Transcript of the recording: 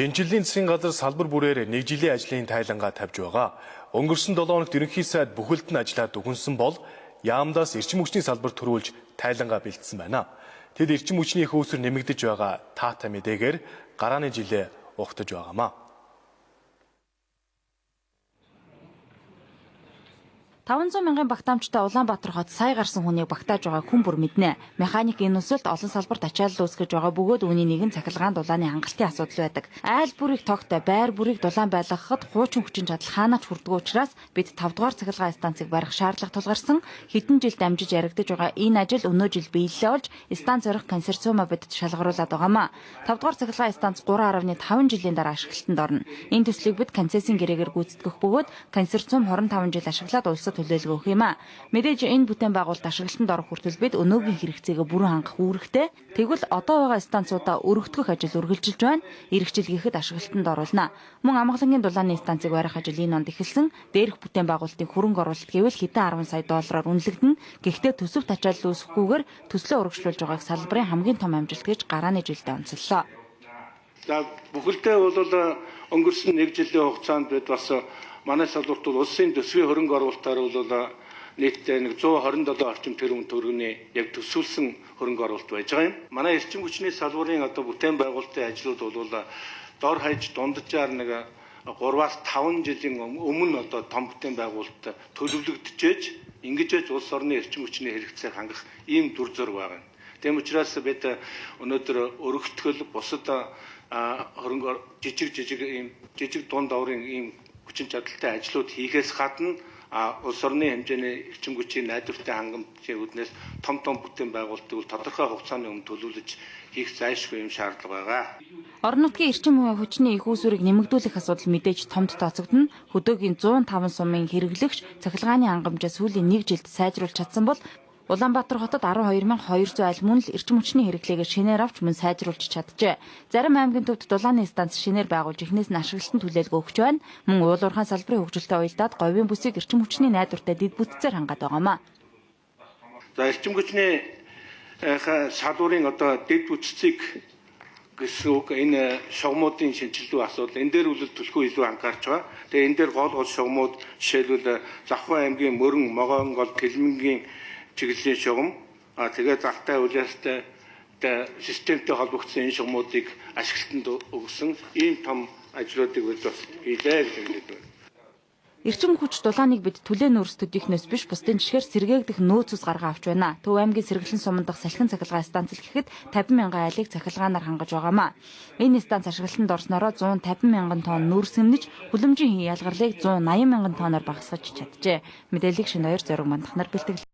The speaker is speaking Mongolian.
Шинжиллийн засгийн газар салбар бүрээр 1 жилийн ажлын тайлангаа тавьж байгаа. Өнгөрсөн 7 хоногт ерөнхий сайд бүхэлд нь ажлаа дүгнсэн бол яамдаас эрчим хүчний салбар төрүүлж тайлангаа бэлдсэн байна. Тэд эрчим хүчний хөөсөр нэмэгдэж байгаа таатай мэдээгээр гарааны жилээ ухтаж байгаамаа. 500 мянган багтаамжтай Улаанбаатар хот сая гарсан хүнийг багтааж байгааг хүн бүр мэднэ. Механик энэ өсөлт олон салбарт ачаалал үүсгэж байгаа бөгөөд үүний нэгэн цахилгаан дулааны хангалтын асуудал байдаг. Айл бүрийг тогтой, байр бүрийг дулаан байлгахад хуучин хүчин чадал хаанаач хүрдэг учраас бид 5 дугаар цахилгаан станцыг барих шаардлага тулгарсан. Хэдэн жил дамжиж яригдж байгаа энэ ажил өнөө жил биелэлээ олж станц зорих консорциумаа бидэд шалгаруулад байгаамаа. 5 дугаар цахилгаан станц 3.5 жилийн дараа ашиглалтанд орно. Энэ төслийг бид концессийн гэрээгээр гүйцэтгэх бөгөөд консорциум 25 жил ашиглаад улсад төлөөлөг өгөх юм а. Мэдээж энэ бүтээн байгуулалт ашиглалтанд орох хүртэл бид өнөөгийн хэрэгцээг бүрэн хангах үүрэгтэй. Тэгвэл одоо байгаа станцуудаа өргөдгөх ажил үргэлжилж байна. Ирэх жил гэхэд ашиглалтанд оруулна. Мөн амгалангийн дулааны станцыг барих ажил энэ онд эхэлсэн. Дээрх бүтээн байгуулалтын хөрөнгө оруулалт гэвэл хэдэн 10 сая доллараар үнэлэгдэнэ. Гэхдээ төсөвт ачаалал үүсэхгүйгээр төслөө урагшлуулж байгааг салбарын хамгийн том амжилт гэж гарааны жилдээ онцоллоо. За бүхэлдээ бол өнгөрсөн 1 жилийн хугацаанд бид бас манай салбарт улсын төсвийн хөрөнгө оруулалтаар бол нийтдээ 127 орчим тэрбум төгрөгийн яг төсвөлсөн хөрөнгө оруулалт байж байгаа юм. Манай эрчим хүчний салбарын бүтээн байгуулалтын ажлууд бол дор хаяж дунджаар 3-5 жилийн өмнө том бүтээн байгуулалт төлөвлөгдөж ингэж улс орны эрчим хүчний хэрэгцээг хангах ийм дүр зураг байгаа. Тийм учраас бид өнөөдөр өргөтгөл бусад хөрөнгө жижиг дунд даврын ийм хүчин чадалтай ажлууд хийхээс гадна улс орны хэмжээний эрчим хүчийн найдвартай хангамжийн үүднээс том бүтээн байгуулалтыг тодорхой хугацааны өмнө төлөвлөж хийх зайлшгүй юм шаардлага байгаа. Орон нутгийн эрчим хүчний их үүсвэрийг нэмэгдүүлэх асуудал мэдээж томд тооцогдно. Хөдөөгийн 105 сумын хэрэглэгч цахилгааны хангамжаа сүүлийн 1 жилд сайжруулж чадсан бол Улаанбаатар хотод 12,200 аль мөн л эрчим хүчний хэрэглээгээр шинээр авч мөн сайжруулж чаджээ. Зарим аймгийн төвд дулааны станц шинээр байгуулж эхнээс нь ашиглалтанд хүлээлт өгч байна. Мөн уулуурхаан салбарын хөгжилтэй уялдаад говийн бүсийг эрчим хүчний найдвартай дэд бүтцээр хангаад байгаамаа. За эрчим хүчний салбарын дэд бүтцийг гэсэн үг энэ шугамуудын шинжилгээ асуудал энэ дээр үл төлхөө илүү анхаарч байгаа. Тэгээ энэ дээр гол шугамууд жишээлбэл Завхан аймгийн Мөрөн, Могонгол, Тэлмэнгийн чиглэлийн шугам тэгээд залтай улиралтай системтэй холбогдсон энэ шугамуудыг ашиглалтанд өгсөн ийм том ажлуудыг бид бас хийлээ гэж хэлдэг. Эрчим хүч дулааныг бид түлээн өөрс төдийхнөөс биш бусдын жишгээр сэргээгдэх нөөц ус гаргаа авч байна. Төв аймгийн Сэргэлэн суман дахь салхин цахилгаан станц гэхэд 50 мянган айлыг цахилгаанаар хангаж байгаамаа. Энэ станц ашиглалтанд орснороо 150 мянган тонн нүүрс эмнэж хүлэмжийн ялгарлыг 180 мянган тонноор багасгаж чаджээ. Мэдээллийг Шинэ 2 зориг мандахнаар бэлтгэл.